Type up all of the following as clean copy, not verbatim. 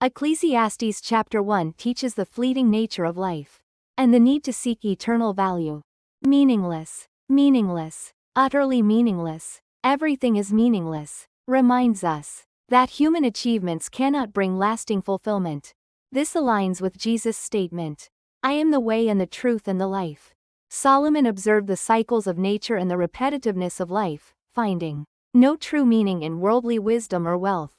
Ecclesiastes chapter 1 teaches the fleeting nature of life and the need to seek eternal value. Meaningless, meaningless, utterly meaningless, everything is meaningless, reminds us that human achievements cannot bring lasting fulfillment. This aligns with Jesus' statement, "I am the way and the truth and the life." Solomon observed the cycles of nature and the repetitiveness of life, finding no true meaning in worldly wisdom or wealth.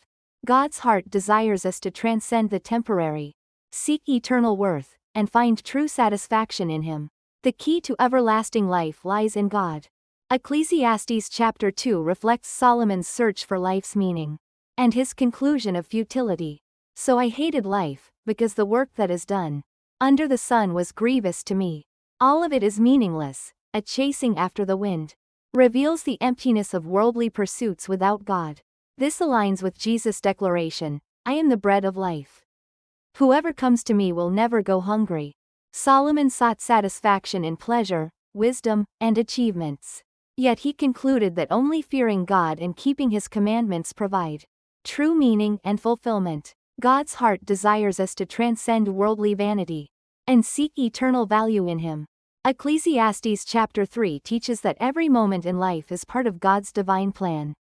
God's heart desires us to transcend the temporary, seek eternal worth, and find true satisfaction in Him. The key to everlasting life lies in God. Ecclesiastes chapter 2 reflects Solomon's search for life's meaning and his conclusion of futility. "So I hated life, because the work that is done under the sun was grievous to me. All of it is meaningless, a chasing after the wind." Reveals the emptiness of worldly pursuits without God. This aligns with Jesus' declaration, "I am the bread of life. Whoever comes to me will never go hungry." Solomon sought satisfaction in pleasure, wisdom, and achievements. Yet he concluded that only fearing God and keeping His commandments provide true meaning and fulfillment. God's heart desires us to transcend worldly vanity and seek eternal value in Him. Ecclesiastes chapter 3 teaches that every moment in life is part of God's divine plan.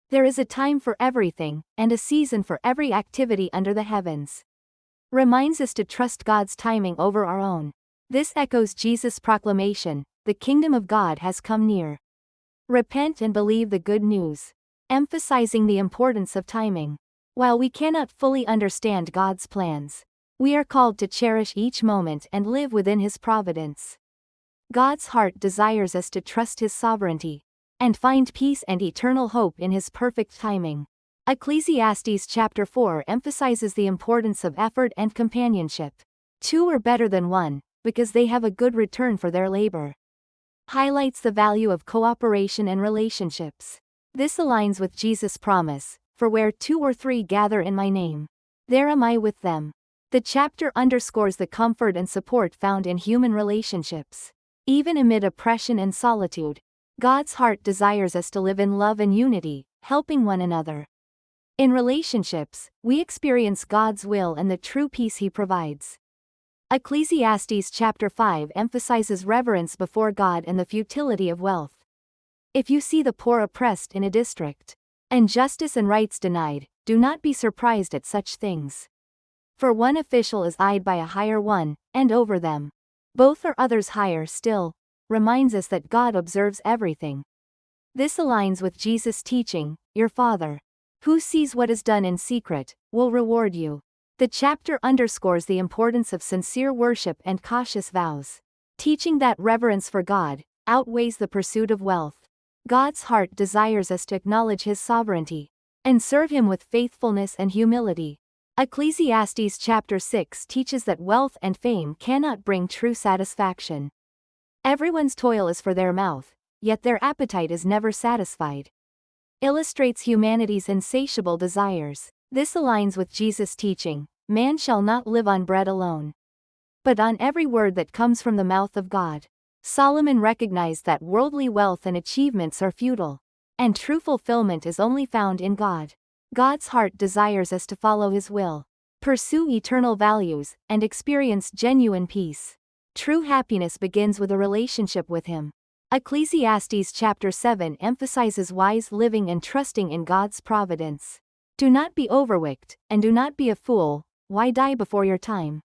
There is a time for everything, and a season for every activity under the heavens. Reminds us to trust God's timing over our own. This echoes Jesus' proclamation, "The kingdom of God has come near. Repent and believe the good news," emphasizing the importance of timing. While we cannot fully understand God's plans, we are called to cherish each moment and live within His providence. God's heart desires us to trust His sovereignty and find peace and eternal hope in His perfect timing. Ecclesiastes chapter 4 emphasizes the importance of effort and companionship. "Two are better than one, because they have a good return for their labor." Highlights the value of cooperation and relationships. This aligns with Jesus' promise, "For where 2 or 3 gather in my name, there am I with them." The chapter underscores the comfort and support found in human relationships. Even amid oppression and solitude, God's heart desires us to live in love and unity, helping one another. In relationships, we experience God's will and the true peace He provides. Ecclesiastes chapter 5 emphasizes reverence before God and the futility of wealth. If you see the poor oppressed in a district, and justice and rights denied, do not be surprised at such things. For one official is eyed by a higher one, and over them both are others higher still. Reminds us that God observes everything. This aligns with Jesus' teaching, "Your Father, who sees what is done in secret, will reward you." The chapter underscores the importance of sincere worship and cautious vows, teaching that reverence for God outweighs the pursuit of wealth. God's heart desires us to acknowledge His sovereignty and serve Him with faithfulness and humility. Ecclesiastes chapter 6 teaches that wealth and fame cannot bring true satisfaction. Everyone's toil is for their mouth, yet their appetite is never satisfied. Illustrates humanity's insatiable desires. This aligns with Jesus' teaching, "Man shall not live on bread alone, but on every word that comes from the mouth of God." Solomon recognized that worldly wealth and achievements are futile, and true fulfillment is only found in God. God's heart desires us to follow His will, pursue eternal values, and experience genuine peace. True happiness begins with a relationship with Him. Ecclesiastes chapter 7 emphasizes wise living and trusting in God's providence. "Do not be overworked, and do not be a fool. Why die before your time?"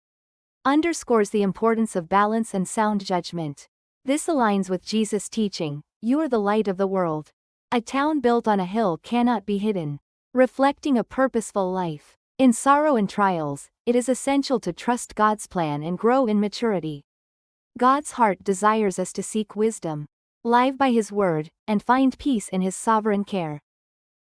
Underscores the importance of balance and sound judgment. This aligns with Jesus' teaching, "You are the light of the world. A town built on a hill cannot be hidden." Reflecting a purposeful life. In sorrow and trials, it is essential to trust God's plan and grow in maturity. God's heart desires us to seek wisdom, live by His word, and find peace in His sovereign care.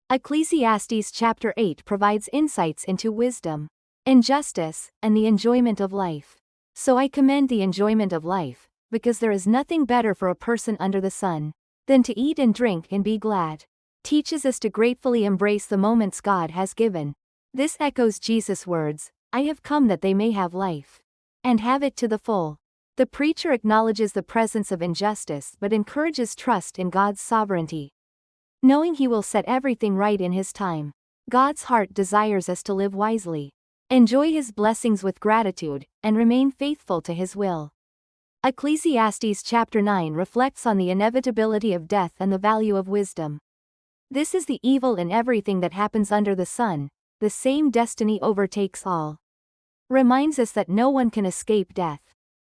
Ecclesiastes chapter 8 provides insights into wisdom, injustice, and the enjoyment of life. "So I commend the enjoyment of life, because there is nothing better for a person under the sun than to eat and drink and be glad." Teaches us to gratefully embrace the moments God has given. This echoes Jesus' words, "I have come that they may have life, and have it to the full." The preacher acknowledges the presence of injustice but encourages trust in God's sovereignty, knowing He will set everything right in His time. God's heart desires us to live wisely, Enjoy his blessings with gratitude, and remain faithful to his will. Ecclesiastes chapter 9 reflects on the inevitability of death and the value of wisdom. This is the evil in everything that happens under the sun, the same destiny overtakes all. Reminds us that no one can escape death.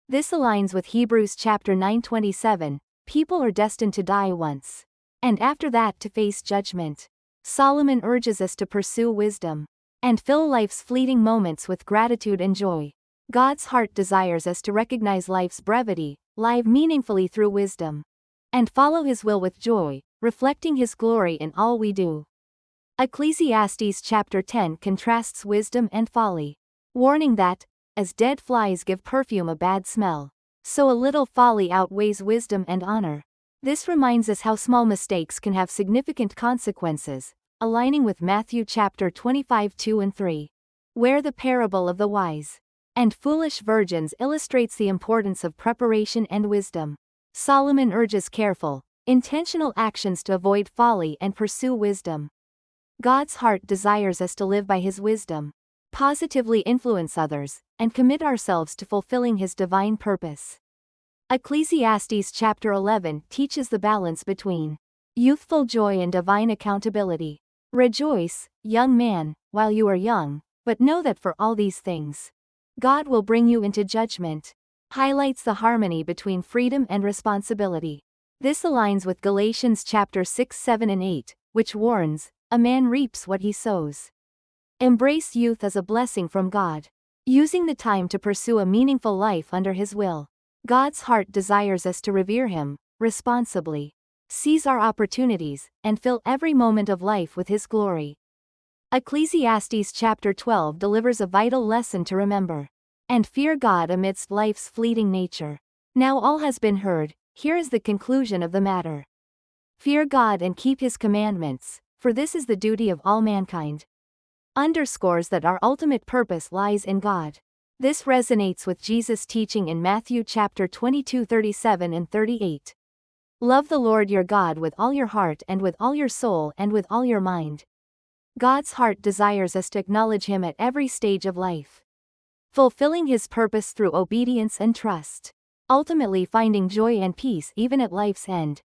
This aligns with Hebrews chapter 9:27, people are destined to die once, and after that to face judgment. Solomon urges us to pursue wisdom, and fill life's fleeting moments with gratitude and joy. God's heart desires us to recognize life's brevity, live meaningfully through wisdom, and follow his will with joy, reflecting his glory in all we do. Ecclesiastes chapter 10 contrasts wisdom and folly, warning that, as dead flies give perfume a bad smell, so a little folly outweighs wisdom and honor. This reminds us how small mistakes can have significant consequences, aligning with Matthew chapter 25:2-3, where the parable of the wise and foolish virgins illustrates the importance of preparation and wisdom. Solomon urges careful, intentional actions to avoid folly and pursue wisdom. God's heart desires us to live by his wisdom, positively influence others, and commit ourselves to fulfilling his divine purpose. Ecclesiastes chapter 11 teaches the balance between youthful joy and divine accountability. Rejoice, young man, while you are young, but know that for all these things, God will bring you into judgment. Highlights the harmony between freedom and responsibility. This aligns with Galatians chapter 6:7-8, which warns, a man reaps what he sows. Embrace youth as a blessing from God, using the time to pursue a meaningful life under his will. God's heart desires us to revere him, responsibly, seize our opportunities, and fill every moment of life with his glory. Ecclesiastes chapter 12 delivers a vital lesson to remember, and fear God amidst life's fleeting nature. Now all has been heard, here is the conclusion of the matter. Fear God and keep his commandments, for this is the duty of all mankind. Underscores that our ultimate purpose lies in God. This resonates with Jesus' teaching in Matthew chapter 22:37-38. Love the Lord your God with all your heart and with all your soul and with all your mind. God's heart desires us to acknowledge him at every stage of life, fulfilling his purpose through obedience and trust, ultimately finding joy and peace even at life's end.